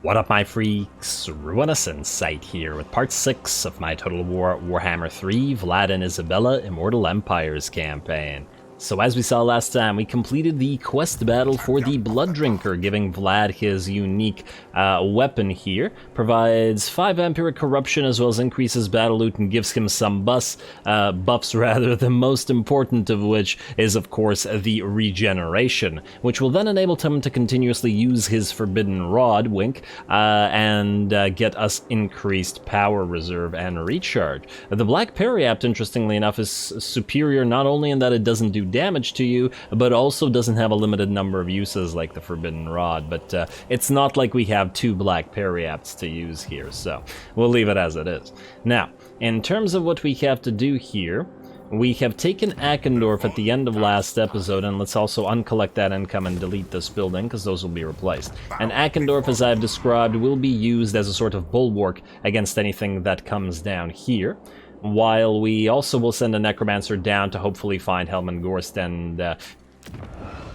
What up, my freaks? RuinusInsight here with part 6 of my Total Warhammer 3 Vlad and Isabella Immortal Empires campaign. So as we saw last time, we completed the quest battle for the Blood Drinker, giving Vlad his unique weapon here. Provides 5 Vampiric Corruption as well as increases battle loot and gives him some buffs, the most important of which is of course the regeneration, which will then enable him to continuously use his Forbidden Rod, wink, and get us increased power reserve and recharge. The Black Periapt, interestingly enough, is superior not only in that it doesn't do damage to you, but also doesn't have a limited number of uses like the Forbidden Rod, but it's not like we have 2 Black Periapts to use here, so we'll leave it as it is. Now, in terms of what we have to do here, we have taken Akendorf at the end of last episode, and let's also uncollect that income and delete this building, because those will be replaced. And Akendorf, as I've described, will be used as a sort of bulwark against anything that comes down here, while we also will send a Necromancer down to hopefully find Helmengorst and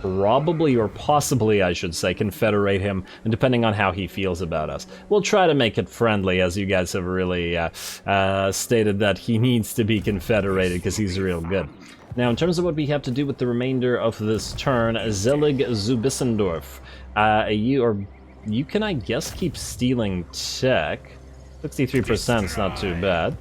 probably, or possibly I should say, confederate him, depending on how he feels about us. We'll try to make it friendly, as you guys have really stated that he needs to be confederated because he's real good. Now, in terms of what we have to do with the remainder of this turn, Zelig Zubissendorf, you can, I guess, keep stealing tech. 63% is not too bad.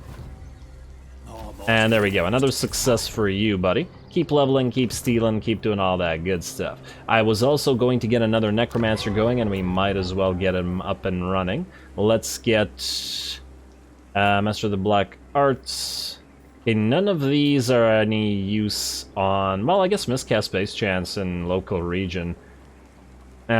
And there we go, another success for you, buddy. Keep leveling, keep stealing, keep doing all that good stuff. I was also going to get another Necromancer going, and we might as well get him up and running. Let's get Master of the Black Arts. Okay, none of these are any use on, well, I guess miscast base chance in local region.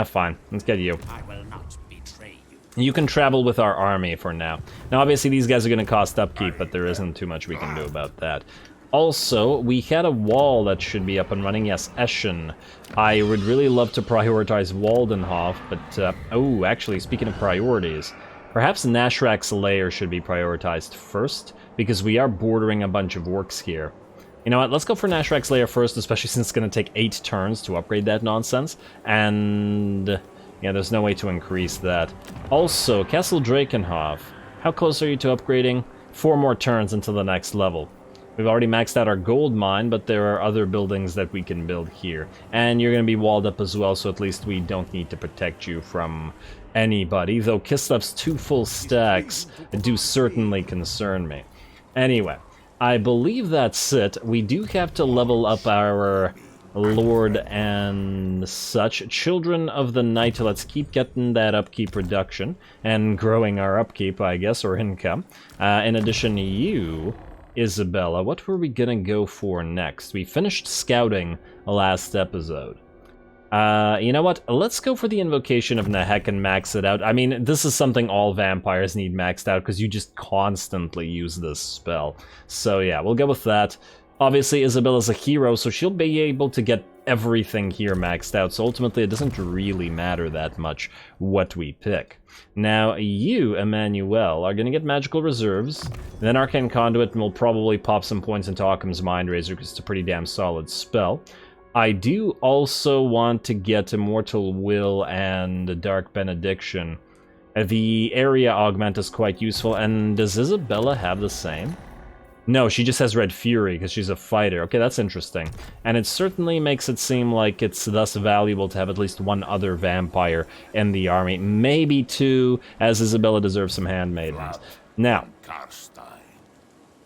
Fine, let's get you. I will not betray you. You can travel with our army for now. Now, obviously, these guys are going to cost upkeep, but there isn't too much we can do about that. Also, we had a wall that should be up and running. Yes, Eschen. I would really love to prioritize Waldenhof, but, oh, actually, speaking of priorities, perhaps Nashrak's Lair should be prioritized first, because we are bordering a bunch of orcs here. You know what, let's go for Nashrak's Lair first, especially since it's going to take 8 turns to upgrade that nonsense, and yeah, there's no way to increase that. Also, Castle Drakenhof. How close are you to upgrading? 4 more turns until the next level. We've already maxed out our gold mine, but there are other buildings that we can build here. And you're going to be walled up as well, so at least we don't need to protect you from anybody. Though Kislev's 2 full stacks do certainly concern me. Anyway, I believe that's it. We do have to level up our Lord and such. Children of the Night, let's keep getting that upkeep reduction and growing our upkeep, I guess, or income. In addition to you, Isabella, what were we gonna go for next? We finished scouting last episode. You know what? Let's go for the Invocation of Nehek and max it out. I mean, this is something all vampires need maxed out because you just constantly use this spell. So yeah, we'll go with that. Obviously, Isabella's a hero, so she'll be able to get everything here maxed out, so ultimately it doesn't really matter that much what we pick. Now, you, Emmanuel, are going to get magical reserves, then Arcane Conduit, and we'll probably pop some points into Occam's Mind Razor because it's a pretty damn solid spell. I do also want to get Immortal Will and Dark Benediction. The area augment is quite useful, and does Isabella have the same? No, she just has Red Fury because she's a fighter. Okay, that's interesting. And it certainly makes it seem like it's thus valuable to have at least 1 other vampire in the army. Maybe 2, as Isabella deserves some handmaidens. Now,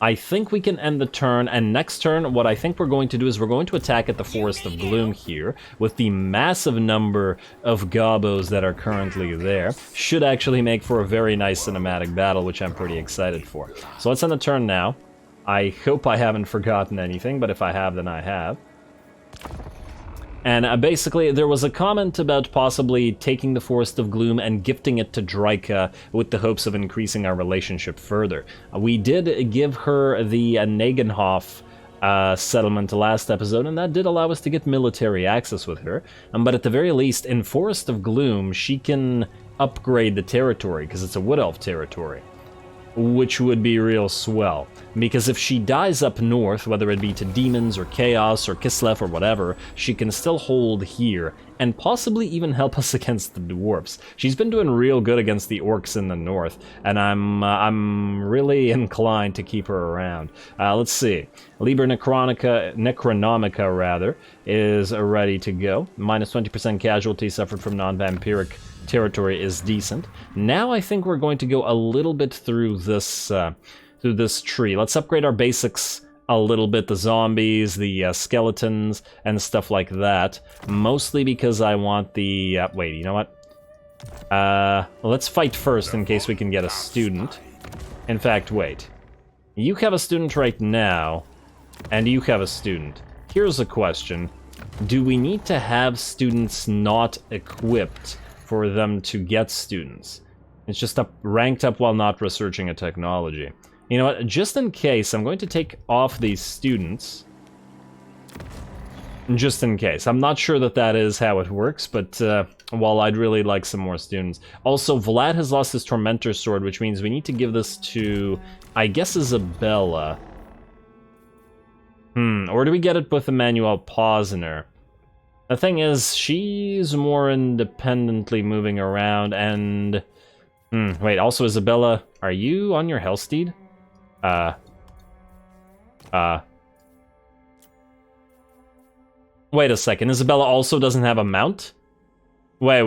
I think we can end the turn, and next turn, what I think we're going to do is we're going to attack at the Forest of Gloom here, with the massive number of gobos that are currently there. Should actually make for a very nice cinematic battle, which I'm pretty excited for. So let's end the turn now. I hope I haven't forgotten anything, but if I have, then I have. And basically, there was a comment about possibly taking the Forest of Gloom and gifting it to Drika with the hopes of increasing our relationship further. We did give her the Nagenhof settlement last episode, and that did allow us to get military access with her. But at the very least, in Forest of Gloom, she can upgrade the territory, because it's a Wood Elf territory. which would be real swell. Because if she dies up north, whether it be to demons or chaos or Kislev or whatever, she can still hold here, and possibly even help us against the dwarves. She's been doing real good against the orcs in the north, and I'm really inclined to keep her around. Let's see. Liber Necronomica, rather, is ready to go. Minus 20% casualty suffered from non-vampiric territory is decent. Now I think we're going to go a little bit through this tree. Let's upgrade our basics a little bit, the zombies, the skeletons, and stuff like that. Mostly because I want the... wait, you know what? Let's fight first in case we can get a student. In fact, wait. You have a student right now, and you have a student. Here's a question. Do we need to have students not equipped for them to get students? It's just ranked up while not researching a technology. You know what, just in case, I'm going to take off these students. Just in case. I'm not sure that is how it works, but while I'd really like some more students. Also, Vlad has lost his Tormentor Sword, which means we need to give this to, I guess, Isabella. Or do we get it with Emmanuel Posner? The thing is, she's more independently moving around, and... wait, also, Isabella, are you on your Hellsteed? Wait a second, Isabella also doesn't have a mount? Wait.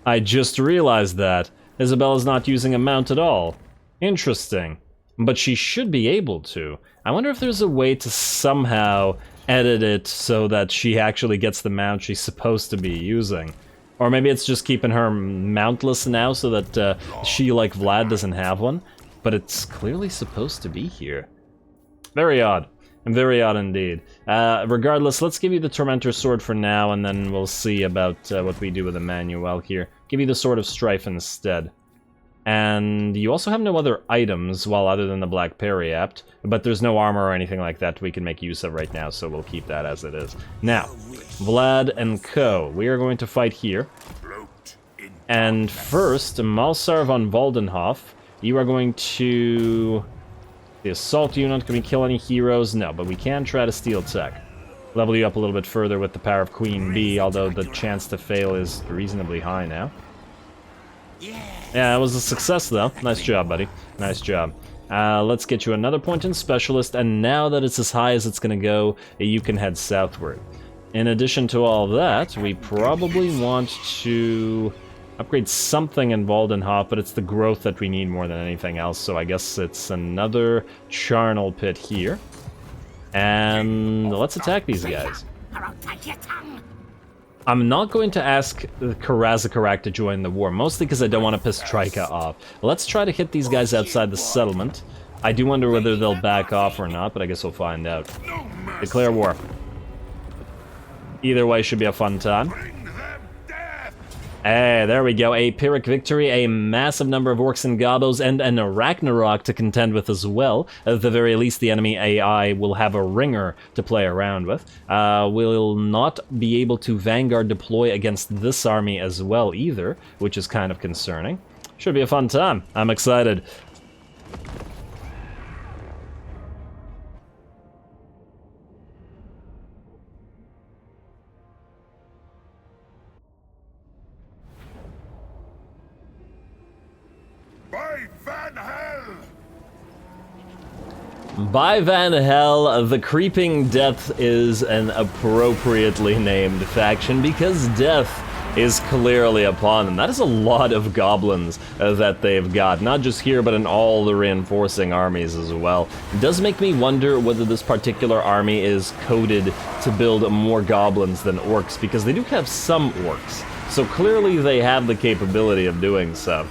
I just realized that. Isabella's not using a mount at all. Interesting. But she should be able to. I wonder if there's a way to somehow edit it so that she actually gets the mount she's supposed to be using. Or maybe it's just keeping her mountless now so that she, like Vlad, doesn't have one. But it's clearly supposed to be here. Very odd. Very odd indeed. Regardless, let's give you the Tormentor Sword for now, and then we'll see about what we do with Emmanuel here. Give you the Sword of Strife instead. And you also have no other items, well, other than the Black Periapt, but there's no armor or anything like that we can make use of right now, so we'll keep that as it is. Now, Vlad and co. We are going to fight here. And first, Malsar von Waldenhof, you are going to... The assault unit, can we kill any heroes? No, but we can try to steal tech. Level you up a little bit further with the power of Queen Bee, although the chance to fail is reasonably high now. Yeah, it was a success though. Nice job, buddy. Nice job. Let's get you another point in Specialist, and now that it's as high as it's gonna go, you can head southward. In addition to all that, we probably want to upgrade something in Waldenhof, but it's the growth that we need more than anything else, so I guess it's another Charnel Pit here. And let's attack these guys. I'm not going to ask Karazakarak to join the war, mostly because I don't want to piss Trika off. Let's try to hit these guys outside the settlement. I do wonder whether they'll back off or not, but I guess we'll find out. Declare war. Either way should be a fun time. Hey, there we go, a Pyrrhic victory, a massive number of orcs and gobos, and an Ragnarok to contend with as well. At the very least, the enemy AI will have a ringer to play around with. We'll not be able to Vanguard deploy against this army as well either, which is kind of concerning. Should be a fun time. I'm excited. By Van Hell, the Creeping Death is an appropriately named faction because death is clearly upon them. That is a lot of goblins that they've got, not just here but in all the reinforcing armies as well. It does make me wonder whether this particular army is coded to build more goblins than orcs, because they do have some orcs, so clearly they have the capability of doing so.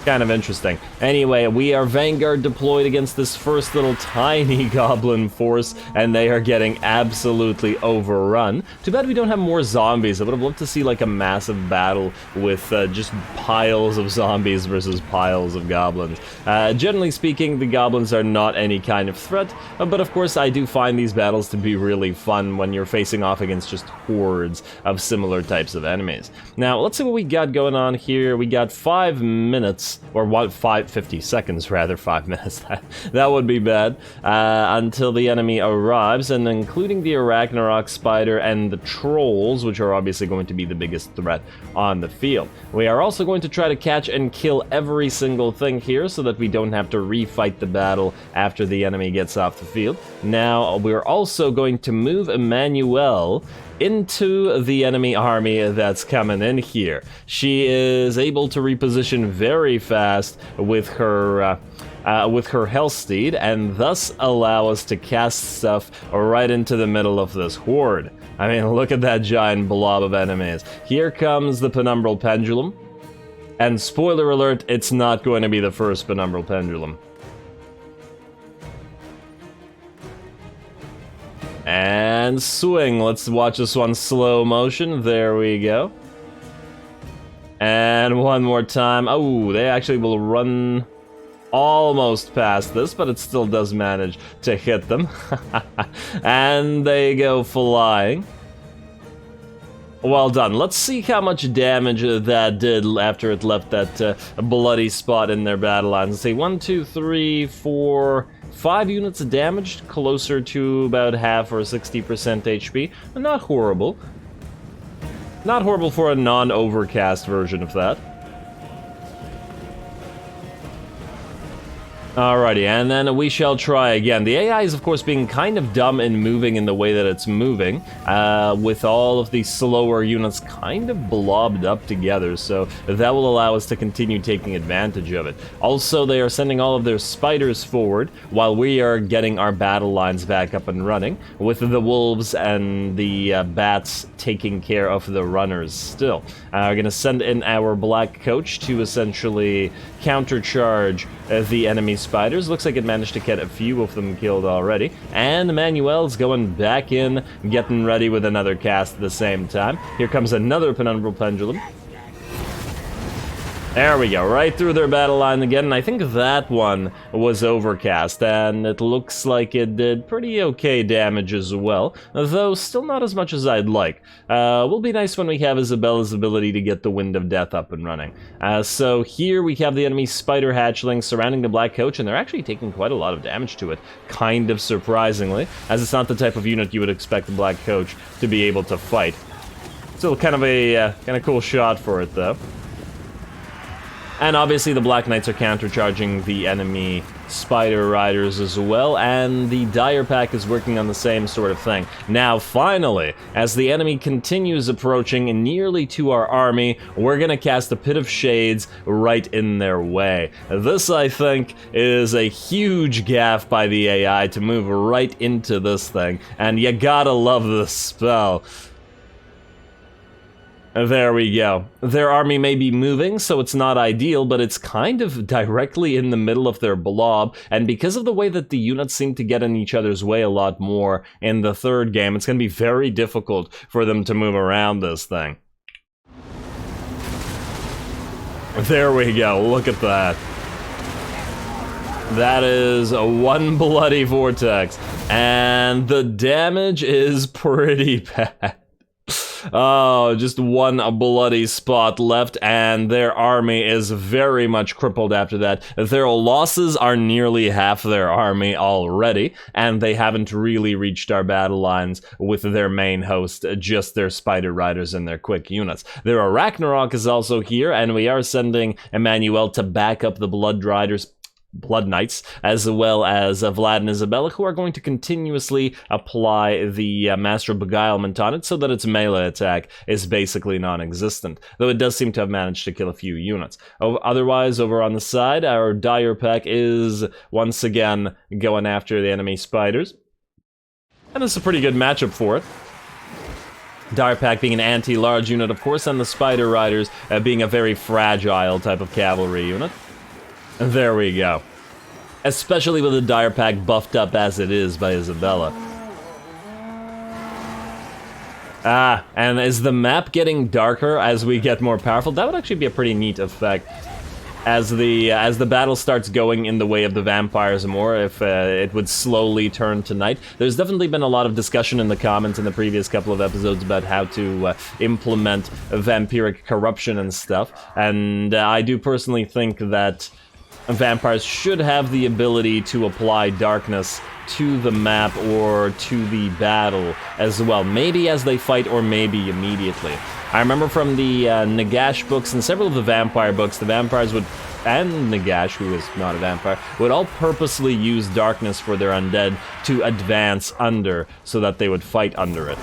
Kind of interesting. Anyway, we are Vanguard deployed against this first little tiny goblin force, and they are getting absolutely overrun. Too bad we don't have more zombies. I would have loved to see like a massive battle with just piles of zombies versus piles of goblins. Generally speaking, the goblins are not any kind of threat, but of course I do find these battles to be really fun when you're facing off against just hordes of similar types of enemies. Now, let's see what we got going on here. We got 5 minutes, or 50 seconds rather, 5 minutes, that would be bad, until the enemy arrives, and including the Arachnarok spider and the trolls, which are obviously going to be the biggest threat on the field. We are also going to try to catch and kill every single thing here so that we don't have to refight the battle after the enemy gets off the field. Now, we're also going to move Emmanuel into the enemy army that's coming in here. She is able to reposition very fast with her Hellsteed, and thus allow us to cast stuff right into the middle of this horde. I mean, look at that giant blob of enemies. Here comes the Penumbral Pendulum, and spoiler alert, it's not going to be the first Penumbral Pendulum. And swing. Let's watch this one slow motion. There we go. And one more time. Oh, they actually will run almost past this, but it still does manage to hit them. And they go flying. Well done. Let's see how much damage that did after it left that bloody spot in their battle lines. Let's see, 1, 2, 3, 4... 5 units damaged, closer to about half or 60% HP. Not horrible. Not horrible for a non-overcast version of that. Alrighty, and then we shall try again. The AI is, of course, being kind of dumb in moving in the way that it's moving, with all of these slower units kind of blobbed up together, so that will allow us to continue taking advantage of it. Also, they are sending all of their spiders forward, while we are getting our battle lines back up and running, with the wolves and the bats taking care of the runners still. We're going to send in our black coach to essentially countercharge the enemy spiders. Looks like it managed to get a few of them killed already. And Emmanuel's going back in, getting ready with another cast at the same time. Here comes another Penumbral Pendulum. There we go, right through their battle line again, and I think that one was overcast, and it looks like it did pretty okay damage as well, though still not as much as I'd like. Will be nice when we have Isabella's ability to get the Wind of Death up and running. So here we have the enemy spider hatchling surrounding the black coach, and they're actually taking quite a lot of damage to it, kind of surprisingly, as it's not the type of unit you would expect the black coach to be able to fight. Still kind of a cool shot for it, though. And obviously the Black Knights are countercharging the enemy Spider Riders as well, and the Dire Pack is working on the same sort of thing. Now, finally, as the enemy continues approaching nearly to our army, we're gonna cast a Pit of Shades right in their way. This, I think, is a huge gaffe by the AI to move right into this thing, and you gotta love this spell. There we go. Their army may be moving, so it's not ideal, but it's kind of directly in the middle of their blob, and because of the way that the units seem to get in each other's way a lot more in the third game, it's going to be very difficult for them to move around this thing. There we go, look at that. That is one bloody vortex, and the damage is pretty bad. Oh, just one bloody spot left, and their army is very much crippled after that. Their losses are nearly half their army already, and they haven't really reached our battle lines with their main host, just their Spider Riders and their quick units. Their Arachnarok is also here, and we are sending Emmanuel to back up the Blood Knights, as well as Vlad and Isabella, who are going to continuously apply the Master of Beguilement on it so that its melee attack is basically non-existent, though it does seem to have managed to kill a few units. Otherwise, over on the side, our Dire Pack is once again going after the enemy spiders, and it's a pretty good matchup for it. Dire Pack being an anti-large unit, of course, and the Spider Riders being a very fragile type of cavalry unit. There we go. Especially with the dire pack buffed up as it is by Isabella. Ah, and is the map getting darker as we get more powerful? That would actually be a pretty neat effect. As the battle starts going in the way of the vampires more, if it would slowly turn to night. There's definitely been a lot of discussion in the comments in the previous couple of episodes about how to implement vampiric corruption and stuff, and I do personally think that vampires should have the ability to apply darkness to the map or to the battle as well. Maybe as they fight or maybe immediately. I remember from the Nagash books and several of the vampire books, the vampires would, and Nagash, who is not a vampire, would all purposely use darkness for their undead to advance under so that they would fight under it.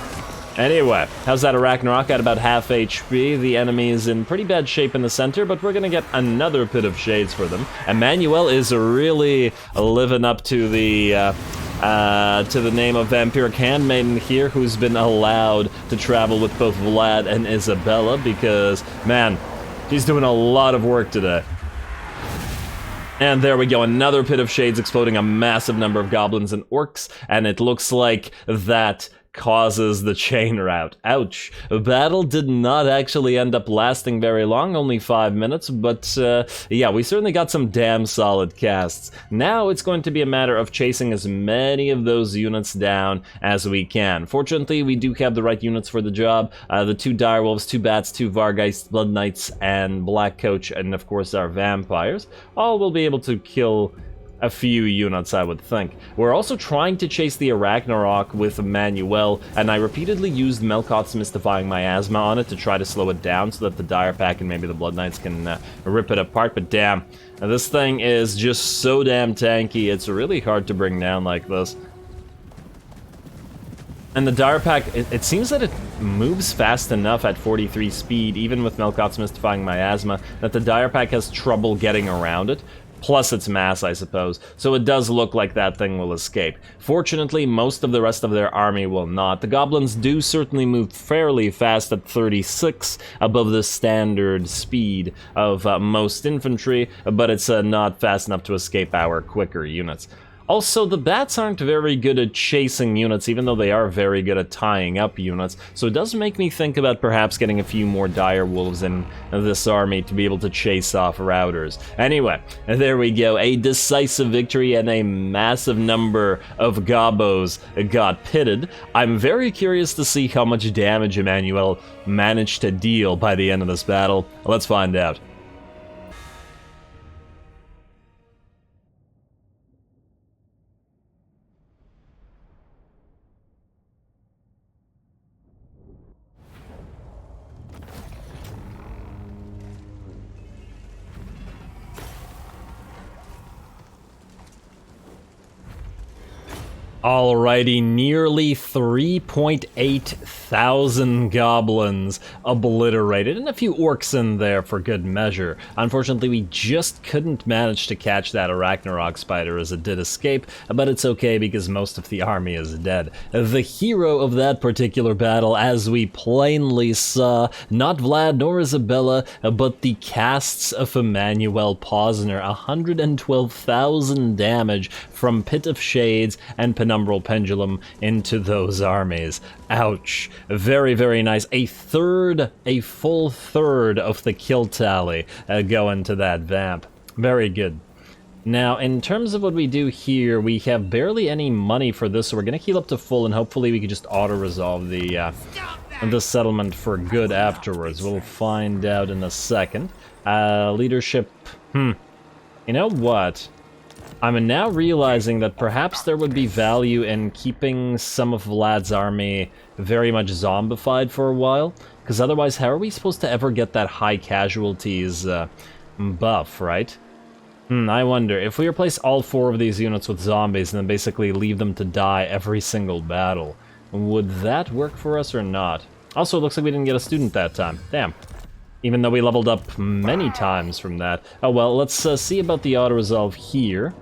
Anyway, how's that Ragnarok at about half HP? The enemy is in pretty bad shape in the center, but we're gonna get another Pit of Shades for them. Emmanuel is really living up to the name of Vampiric Handmaiden here, who's been allowed to travel with both Vlad and Isabella, because, man, she's doing a lot of work today. And there we go, another Pit of Shades exploding a massive number of goblins and orcs, and it looks like that causes the chain route. Ouch. The battle did not actually end up lasting very long, only 5 minutes, but yeah, we certainly got some damn solid casts. Now it's going to be a matter of chasing as many of those units down as we can. Fortunately, we do have the right units for the job. The 2 direwolves, 2 bats, 2 vargeists, blood knights, and black coach, and of course our vampires. All will be able to kill a few units, I would think. We're also trying to chase the Ragnarok with Emmanuel, and I repeatedly used Melkoth's Mystifying Miasma on it to try to slow it down so that the Dire Pack and maybe the Blood Knights can rip it apart, but damn, this thing is just so damn tanky, it's really hard to bring down like this. And the Dire Pack, it seems that it moves fast enough at 43 speed, even with Melkoth's Mystifying Miasma, that the Dire Pack has trouble getting around it. Plus its mass, I suppose, so it does look like that thing will escape. Fortunately, most of the rest of their army will not. The goblins do certainly move fairly fast at 36, above the standard speed of most infantry, but it's not fast enough to escape our quicker units. Also, the bats aren't very good at chasing units, even though they are very good at tying up units, so it does make me think about perhaps getting a few more dire wolves in this army to be able to chase off routers. Anyway, there we go, a decisive victory and a massive number of gobos got pitted. I'm very curious to see how much damage Emmanuel managed to deal by the end of this battle. Let's find out. Alrighty, nearly 3.8 thousand goblins obliterated, and a few orcs in there for good measure. Unfortunately, we just couldn't manage to catch that Ragnarok spider as it did escape, but it's okay because most of the army is dead. The hero of that particular battle, as we plainly saw, not Vlad nor Isabella, but the casts of Emmanuel Posner, 112,000 damage from Pit of Shades and Penumbral Pendulum into those armies. Ouch. Very, very nice. A full third of the kill tally going to that vamp. Very good. Now, in terms of what we do here, we have barely any money for this, so we're going to heal up to full, and hopefully we can just auto-resolve the settlement for good afterwards. We'll find out in a second. Leadership, You know what? I'm now realizing that perhaps there would be value in keeping some of Vlad's army very much zombified for a while, because otherwise how are we supposed to ever get that high casualties buff, right? I wonder, if we replace all 4 of these units with zombies and then basically leave them to die every single battle, would that work for us or not? Also, it looks like we didn't get a student that time. Damn. Even though we leveled up many times from that. Oh well, let's see about the auto-resolve here.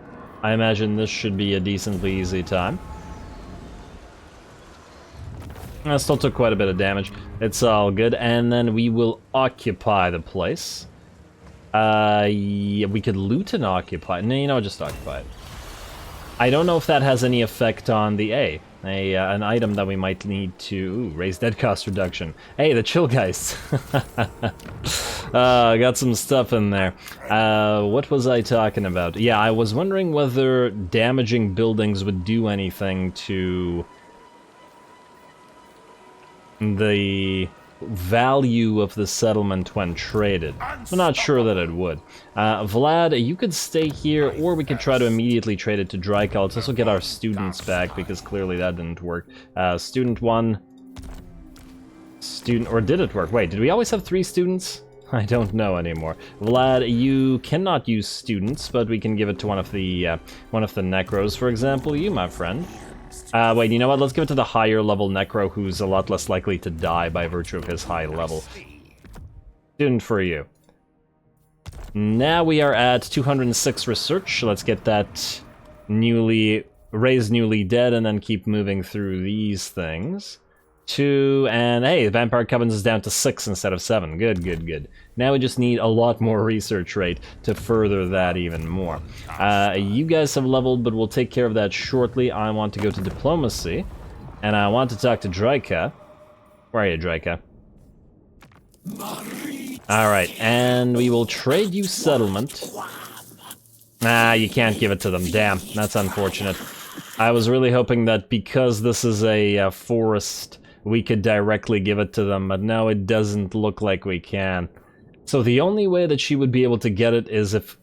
I imagine this should be a decently easy time. That still took quite a bit of damage. It's all good, and then we will occupy the place. Yeah, we could loot and occupy. No, you know, just occupy it. I don't know if that has any effect on the an item that we might need to raise dead cost reduction. Hey, the chill guys. Got some stuff in there. What was I talking about? Yeah, I was wondering whether damaging buildings would do anything to the value of the settlement when traded. I'm not sure that it would. Vlad, you could stay here, or we could try to immediately trade it to Dryka. Let's also get our students back, because clearly that didn't work. Student 1. Student, or did it work? Wait, did we always have 3 students? I don't know anymore. Vlad, you cannot use students, but we can give it to one of the Necros, for example. You, my friend. Wait, you know what? Let's give it to the higher level Necro, who's a lot less likely to die by virtue of his high level. Student for you. Now we are at 206 research. Let's get that raised newly dead, and then keep moving through these things. 2, and hey, the Vampire Covenant is down to 6 instead of 7. Good, good, good. Now we just need a lot more research rate to further that even more. You guys have leveled, but we'll take care of that shortly. I want to go to diplomacy, and I want to talk to Dryka. Where are you, Dryka? Alright, and we will trade you settlement. Nah, you can't give it to them. Damn, that's unfortunate. I was really hoping that because this is a forest, we could directly give it to them, but no, it doesn't look like we can. So the only way that she would be able to get it is if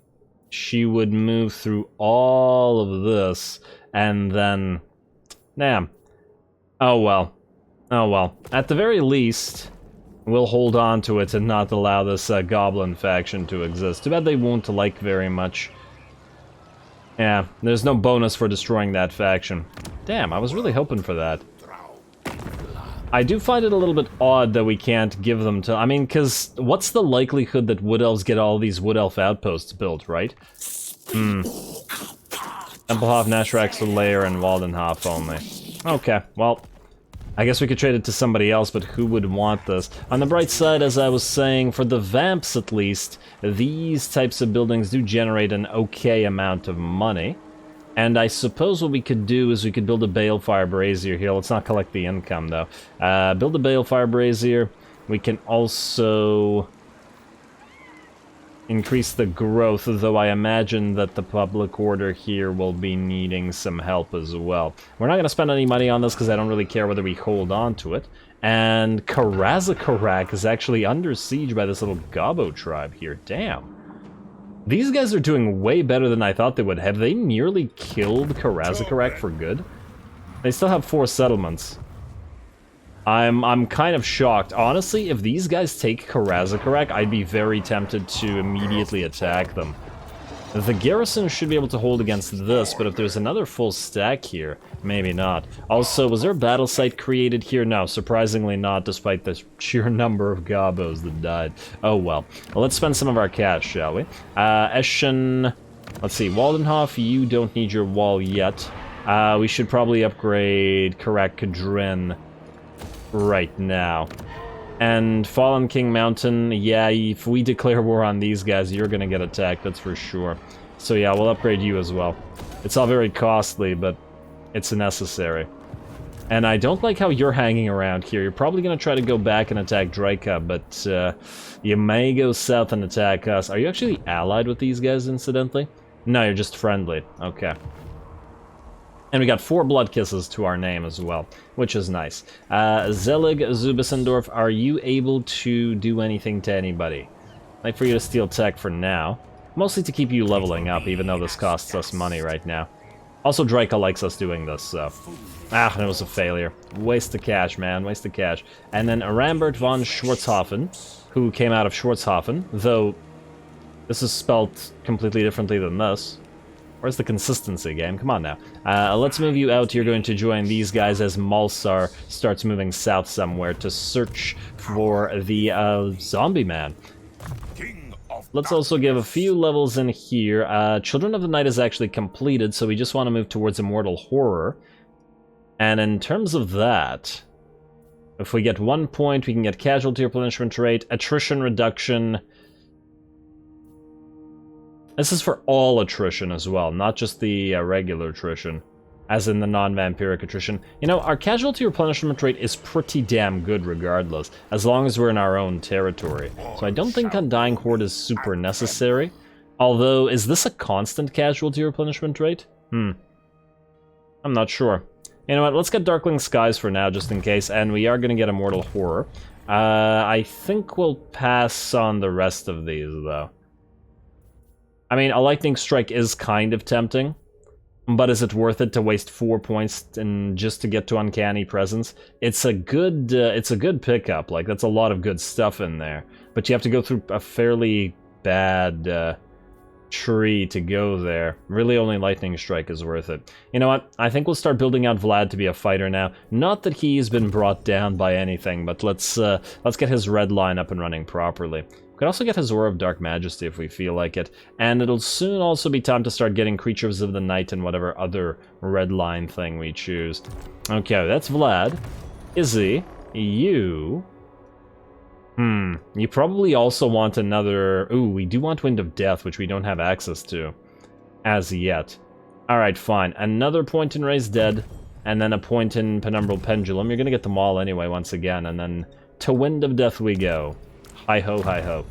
she would move through all of this, and then... Damn. Oh well. Oh well. At the very least, we'll hold on to it and not allow this goblin faction to exist. Too bad they won't like very much. Yeah, there's no bonus for destroying that faction. Damn, I was really hoping for that. I do find it a little bit odd that we can't give them to... I mean, because what's the likelihood that Wood Elves get all these Wood Elf outposts built, right? Templehof, Nashrax, Lair, and Waldenhof only. Okay, well, I guess we could trade it to somebody else, but who would want this? On the bright side, as I was saying, for the Vamps at least, these types of buildings do generate an okay amount of money. And I suppose what we could do is we could build a Balefire Brazier here. Let's not collect the income, though. Build a Balefire Brazier. We can also increase the growth, though I imagine that the public order here will be needing some help as well. We're not going to spend any money on this because I don't really care whether we hold on to it. And Karazakarak is actually under siege by this little Gobbo tribe here. Damn. These guys are doing way better than I thought they would. Have they nearly killed Karazakarak for good? They still have 4 settlements. I'm kind of shocked. Honestly, if these guys take Karazakarak, I'd be very tempted to immediately attack them. The garrison should be able to hold against this, but if there's another full stack here, maybe not. Also, was there a battle site created here? No, surprisingly not, despite the sheer number of Gobbos that died. Oh well. Well, let's spend some of our cash, shall we? Eschen... Let's see, Waldenhof, you don't need your wall yet. We should probably upgrade Karak Kadrin right now. And Fallen King Mountain, yeah, if we declare war on these guys, you're gonna get attacked, that's for sure. So yeah, we'll upgrade you as well. It's all very costly, but it's necessary. And I don't like how you're hanging around here. You're probably gonna try to go back and attack Dryka, but you may go south and attack us. Are you actually allied with these guys, incidentally? No, you're just friendly. Okay. And we got 4 blood kisses to our name as well, which is nice. Zelig Zubisendorf, are you able to do anything to anybody? I'd like for you to steal tech for now. Mostly to keep you leveling up, even though this costs us money right now. Also, Dryka likes us doing this, so... Ah, it was a failure. Waste of cash, man, waste of cash. And then Rambert von Schwarzhofen, who came out of Schwarzhofen, though this is spelt completely differently than this. Where's the consistency, game? Come on now. Let's move you out. You're going to join these guys as Malsar starts moving south somewhere to search for the zombie man. Let's also give a few levels in here. Children of the Night is actually completed, so we just want to move towards Immortal Horror. And in terms of that, if we get 1 point, we can get casualty replenishment rate, attrition reduction. This is for all attrition as well, not just the regular attrition, as in the non-vampiric attrition. You know, our casualty replenishment rate is pretty damn good regardless, as long as we're in our own territory. So I don't think Undying Horde is super necessary. Although, is this a constant casualty replenishment rate? I'm not sure. You know what, let's get Darkling Skies for now, just in case, and we are going to get Immortal Horror. I think we'll pass on the rest of these, though. I mean, a Lightning Strike is kind of tempting, but is it worth it to waste 4 points just to get to Uncanny Presence? It's a good pickup, like, that's a lot of good stuff in there. But you have to go through a fairly bad tree to go there. Really only Lightning Strike is worth it. You know what? I think we'll start building out Vlad to be a fighter now. Not that he's been brought down by anything, but let's get his red line up and running properly. We could also get his Aura of Dark Majesty if we feel like it, and it'll soon also be time to start getting Creatures of the Night and whatever other red line thing we choose. Okay, that's Vlad. Izzy, you... You probably also want another... Ooh, we do want Wind of Death, which we don't have access to as yet. Alright, fine. Another point in Raised Dead, and then a point in Penumbral Pendulum. You're gonna get them all anyway, once again, and then to Wind of Death we go. Hi-ho, hi-ho.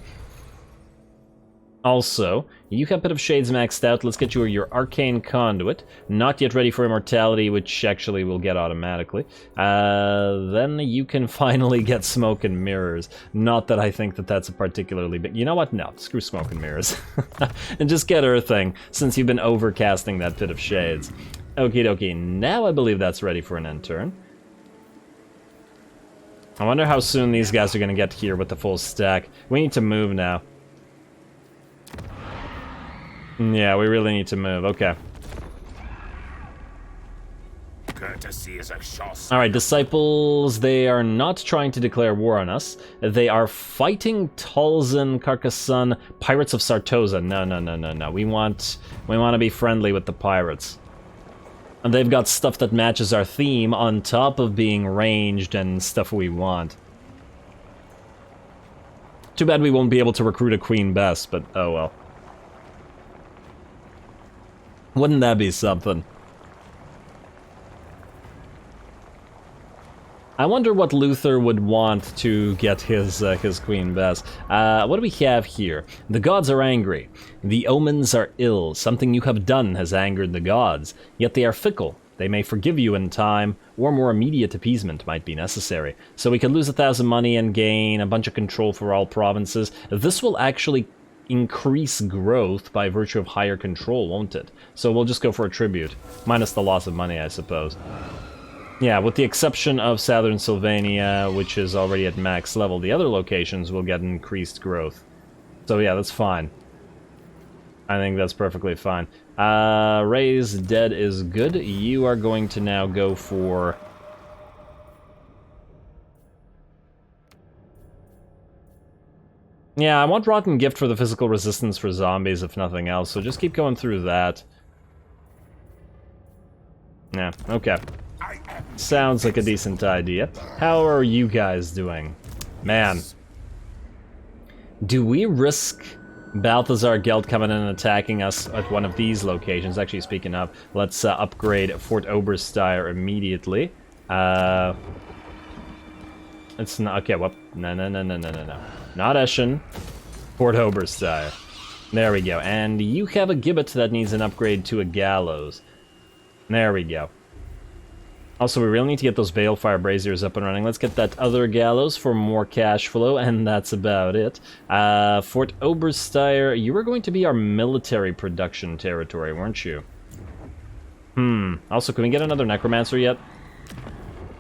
Also, you have Pit of Shades maxed out. Let's get you your Arcane Conduit. Not yet ready for Immortality, which actually we'll get automatically. Then you can finally get Smoke and Mirrors. Not that I think that that's a particularly big... You know what? No, screw Smoke and Mirrors. And just get Earthing, since you've been overcasting that Pit of Shades. Okie dokie, now I believe that's ready for an end turn. I wonder how soon these guys are going to get here with the full stack. We need to move now. Yeah, we really need to move. Okay. Courtesy is a shot. Alright, Disciples, they are not trying to declare war on us. They are fighting Talzin, Carcassonne, Pirates of Sartosa. No. We want to be friendly with the pirates. And they've got stuff that matches our theme on top of being ranged and stuff we want. Too bad we won't be able to recruit a Queen Bess, but oh well. Wouldn't that be something? I wonder what Luther would want to get his Queen Bess. What do we have here? The gods are angry. The omens are ill. Something you have done has angered the gods. Yet they are fickle. They may forgive you in time, or more immediate appeasement might be necessary. So we could lose 1,000 money and gain a bunch of control for all provinces. This will actually increase growth by virtue of higher control, won't it? So we'll just go for a tribute, minus the loss of money, I suppose. Yeah, with the exception of Southern Sylvania, which is already at max level, the other locations will get increased growth. So yeah, that's fine. I think that's perfectly fine. Raised Dead is good. You are going to now go for... Yeah, I want Rotten Gift for the physical resistance for zombies, if nothing else, so just keep going through that. Yeah, okay. Sounds like a decent idea. How are you guys doing? Man. Do we risk Balthazar Geld coming in and attacking us at one of these locations? Actually, speaking of, let's upgrade Fort Oberstyre immediately. It's not... Okay, well... No. Not Eschen. Fort Oberstyre. There we go. And you have a Gibbet that needs an upgrade to a Gallows. There we go. Also, we really need to get those Balefire Braziers up and running. Let's get that other Gallows for more cash flow, and that's about it. Fort Oberstyre, you were going to be our military production territory, weren't you? Also, can we get another Necromancer yet?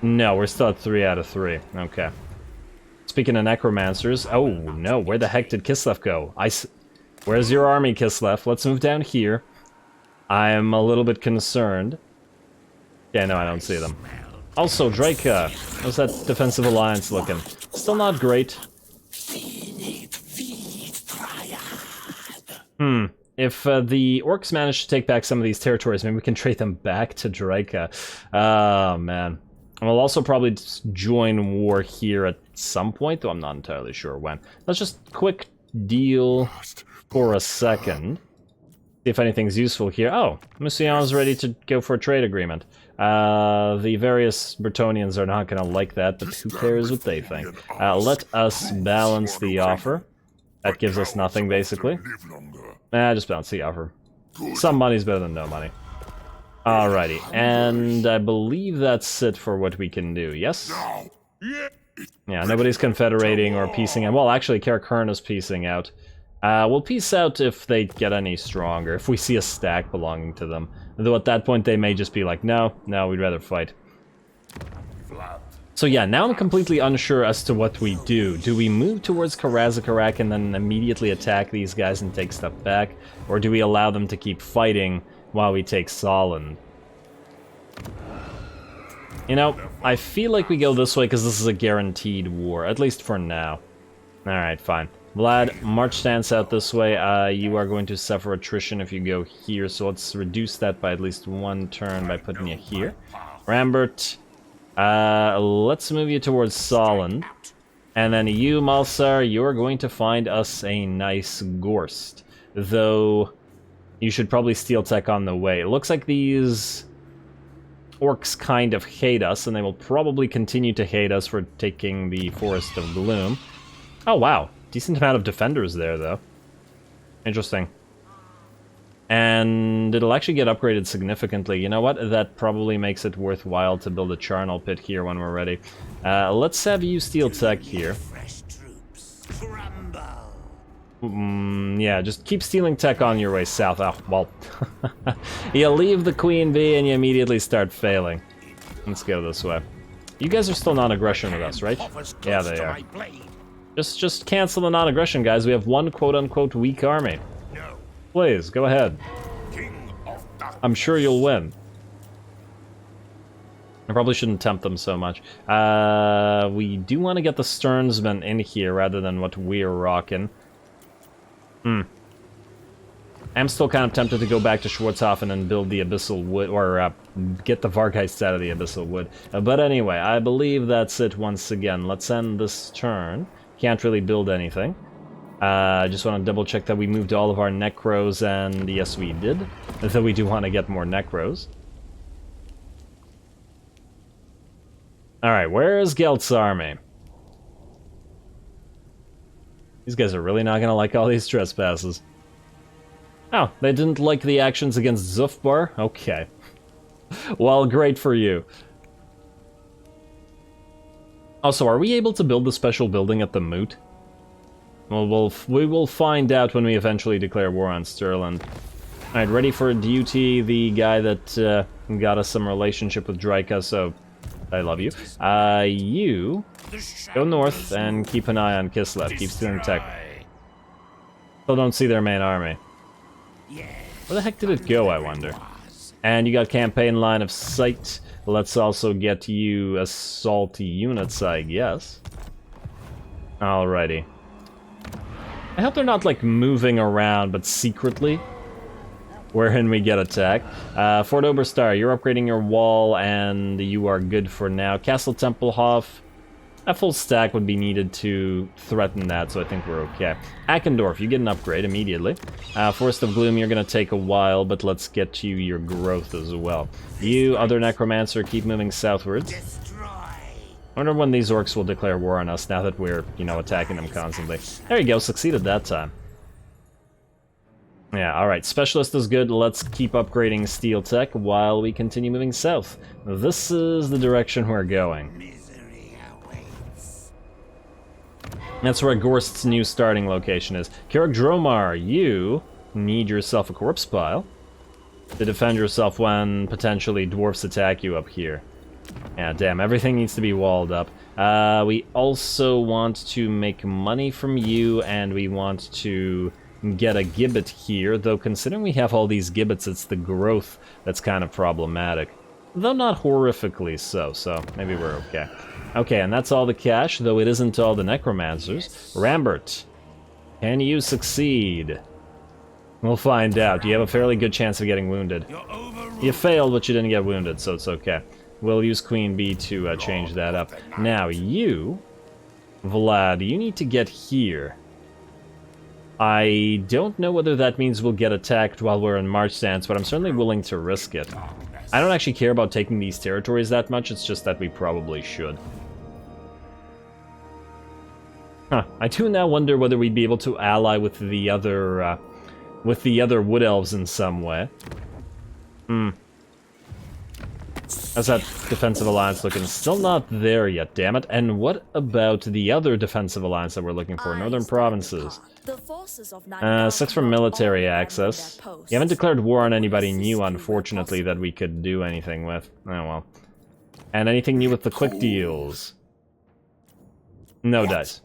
No, we're still at 3 out of 3. Okay. Speaking of Necromancers... Oh, no, where the heck did Kislev go? Where's your army, Kislev? Let's move down here. I'm a little bit concerned. Yeah, no, I don't see them. Also, Draca. How's that defensive alliance looking? Still not great. If the orcs manage to take back some of these territories, maybe we can trade them back to Draca. Oh, man. We'll also probably join war here at some point, though I'm not entirely sure when. Let's just quick deal for a second. See if anything's useful here. Oh, Musion's ready to go for a trade agreement. The various Bretonnians are not going to like that, but who cares what they think. Let us balance the offer. That gives us nothing, basically. Just balance the offer. Some money's better than no money. Alrighty, and I believe that's it for what we can do, yes? Yeah, nobody's confederating or piecing out. Well, actually, Karakern is piecing out. We'll peace out if they get any stronger, if we see a stack belonging to them. Though at that point they may just be like, no, we'd rather fight. So yeah, now I'm completely unsure as to what we do. Do we move towards Karazakarak and then immediately attack these guys and take stuff back? Or do we allow them to keep fighting while we take Solent? You know, I feel like we go this way because this is a guaranteed war, at least for now. Alright, fine. Vlad, march stance out this way. You are going to suffer attrition if you go here, so let's reduce that by at least one turn by putting you here. Rambert, let's move you towards Solent. And then you, Malsar, you're going to find us a nice Gorst. Though, you should probably steel tech on the way. It looks like these orcs kind of hate us, and they will probably continue to hate us for taking the Forest of Gloom. Oh, wow. Decent amount of defenders there, though. Interesting. And it'll actually get upgraded significantly. You know what? That probably makes it worthwhile to build a charnel pit here when we're ready. Let's have you steel tech here. Yeah, just keep stealing tech on your way south. Oh, well. You leave the Queen Bee and you immediately start failing. Let's go this way. You guys are still non-aggression with us, right? Yeah, they are. Just cancel the non-aggression, guys. We have one quote-unquote weak army. Please, go ahead. I'm sure you'll win. I probably shouldn't tempt them so much. We do want to get the Sternsmen in here rather than what we're rocking. I'm still kind of tempted to go back to Schwarzhofen and build the Abyssal Wood, or get the Vargheists out of the Abyssal Wood. But anyway, I believe that's it once again. Let's end this turn. Can't really build anything. I just want to double check that we moved all of our Necros, and yes, we did. Though we do want to get more Necros. Alright, where is Gelt's army? These guys are really not going to like all these trespasses. Oh, they didn't like the actions against Zufbar? Okay. Well, great for you. Also, are we able to build the special building at the Moot? Well, we will find out when we eventually declare war on Stirland. Alright, ready for duty, the guy that got us some relationship with Draika, so I love you. You go north and keep an eye on Kislev. Keep stealing tech. Still don't see their main army. Where the heck did it go, I wonder? And you got campaign line of sight. Let's also get you assault units, I guess. Alrighty. I hope they're not, like, moving around, but secretly. Wherein we get attacked. Fort Oberstar, you're upgrading your wall, and you are good for now. Castle Tempelhof, a full stack would be needed to threaten that, so I think we're okay. Eckendorf, you get an upgrade immediately. Forest of Gloom, you're going to take a while, but let's get you your growth as well. You, other Necromancer, keep moving southwards. I wonder when these orcs will declare war on us now that we're, you know, attacking them constantly. There you go, succeeded that time. Yeah, alright, Specialist is good. Let's keep upgrading Steel Tech while we continue moving south. This is the direction we're going. That's where Gorst's new starting location is. Kirak Dromar, you need yourself a corpse pile to defend yourself when potentially dwarfs attack you up here. Yeah, damn, everything needs to be walled up. We also want to make money from you, and we want to get a gibbet here, though considering we have all these gibbets, it's the growth that's kind of problematic. Though not horrifically so maybe we're okay. Okay, and that's all the cash, though it isn't all the necromancers. Rambert, can you succeed? We'll find out. You have a fairly good chance of getting wounded. You failed, but you didn't get wounded, so it's okay. We'll use Queen Bee to change that up. Now, you, Vlad, you need to get here. I don't know whether that means we'll get attacked while we're in march stance, but I'm certainly willing to risk it. I don't actually care about taking these territories that much, it's just that we probably should. Huh, I do now wonder whether we'd be able to ally with the other wood elves in some way. How's that defensive alliance looking? Still not there yet, damn it. And what about the other defensive alliance that we're looking for? Northern provinces. 6 for military access. You haven't declared war on anybody new, unfortunately, that we could do anything with. Oh well. And anything new with the quick deals? No dice.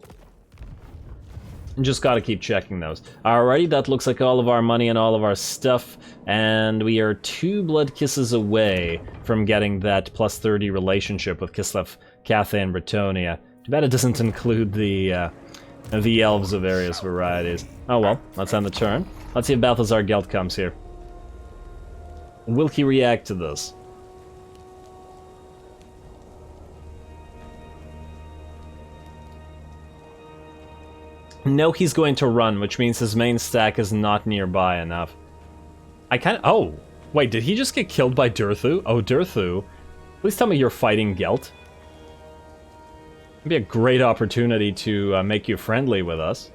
Just gotta keep checking those. Alrighty, that looks like all of our money and all of our stuff, and we are 2 blood kisses away from getting that plus 30 relationship with Kislev, Cathay, and Bretonnia. Too bad it doesn't include the elves of various varieties. Oh well, let's end the turn. Let's see if Balthazar Gelt comes here. Will he react to this? No, he's going to run, which means his main stack is not nearby enough. I kind of... Oh! Wait, did he just get killed by Durthu? Oh, Durthu. Please tell me you're fighting Gelt. It'd be a great opportunity to make you friendly with us.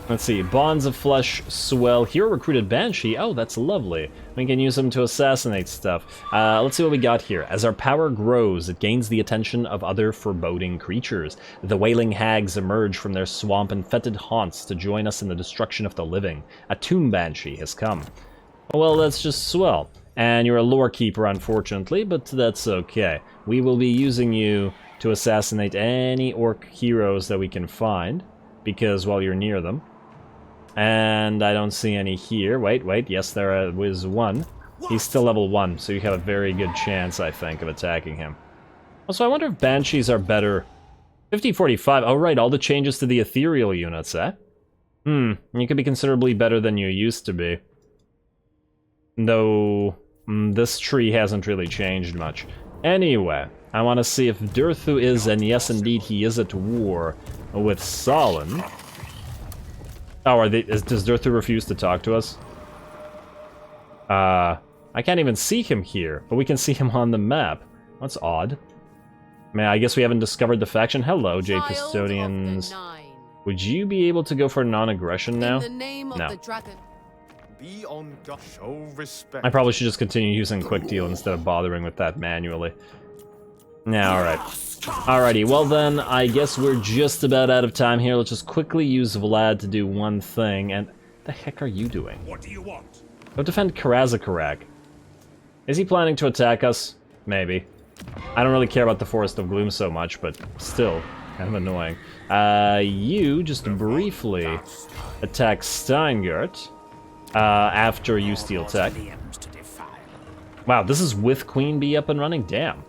Let's see, Bonds of Flesh swell. Hero recruited Banshee. Oh, that's lovely. We can use them to assassinate stuff. Let's see what we got here. As our power grows, it gains the attention of other foreboding creatures. The Wailing Hags emerge from their swamp-infested haunts to join us in the destruction of the living. A Tomb Banshee has come. Well, that's just swell. And you're a lore keeper, unfortunately, but that's okay. We will be using you to assassinate any orc heroes that we can find, because, well, you're near them. And I don't see any here. Wait, yes, there was one. He's still level 1, so you have a very good chance, I think, of attacking him. Also, I wonder if Banshees are better. 50-45, oh right, all the changes to the ethereal units, eh? You could be considerably better than you used to be. Though, this tree hasn't really changed much. Anyway, I want to see if Durthu is, and yes indeed he is at war with Solon. Oh, does Durthu refuse to talk to us? I can't even see him here, but we can see him on the map. That's odd. Man, I guess we haven't discovered the faction. Hello, Jade Custodians. Would you be able to go for non-aggression now? No. I probably should just continue using Quick Deal instead of bothering with that manually. Yeah, alright. Alrighty, well then, I guess we're just about out of time here. Let's just quickly use Vlad to do one thing, and... the heck are you doing? What do you want? Go defend Karazakarak. Is he planning to attack us? Maybe. I don't really care about the Forest of Gloom so much, but still, kind of annoying. You just briefly attack Steingart, after you steal tech. Wow, this is with Queen Bee up and running? Damn.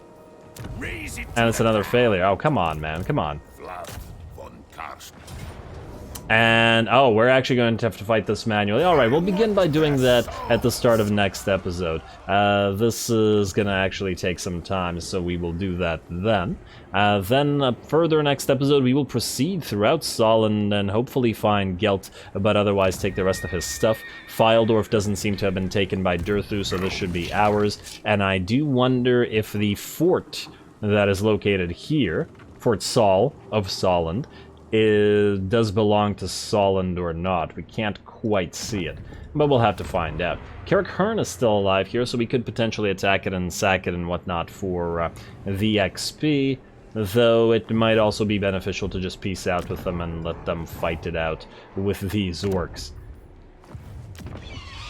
And it's another failure. Oh, come on, man. Come on. Vlad von Carstein. And, oh, we're actually going to have to fight this manually. Alright, we'll begin by doing that at the start of next episode. This is gonna actually take some time, so we will do that then. Further next episode, we will proceed throughout Solon and hopefully find Gelt, but otherwise take the rest of his stuff. Fyldorf doesn't seem to have been taken by Durthu, so this should be ours. And I do wonder if the fort that is located here, Fort Sol of Solent, does belong to Solent or not. We can't quite see it, but we'll have to find out. Carrick Hearn is still alive here, so we could potentially attack it and sack it and whatnot for the XP, though it might also be beneficial to just peace out with them and let them fight it out with these orcs,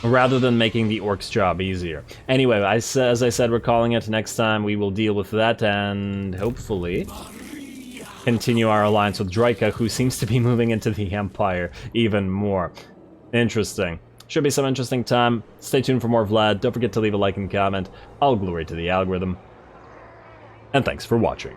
rather than making the orcs' job easier. Anyway, as I said, we're calling it. Next time we will deal with that and hopefully continue our alliance with Draika, who seems to be moving into the Empire even more. Interesting. Should be some interesting time. Stay tuned for more Vlad. Don't forget to leave a like and comment. All glory to the algorithm. And thanks for watching.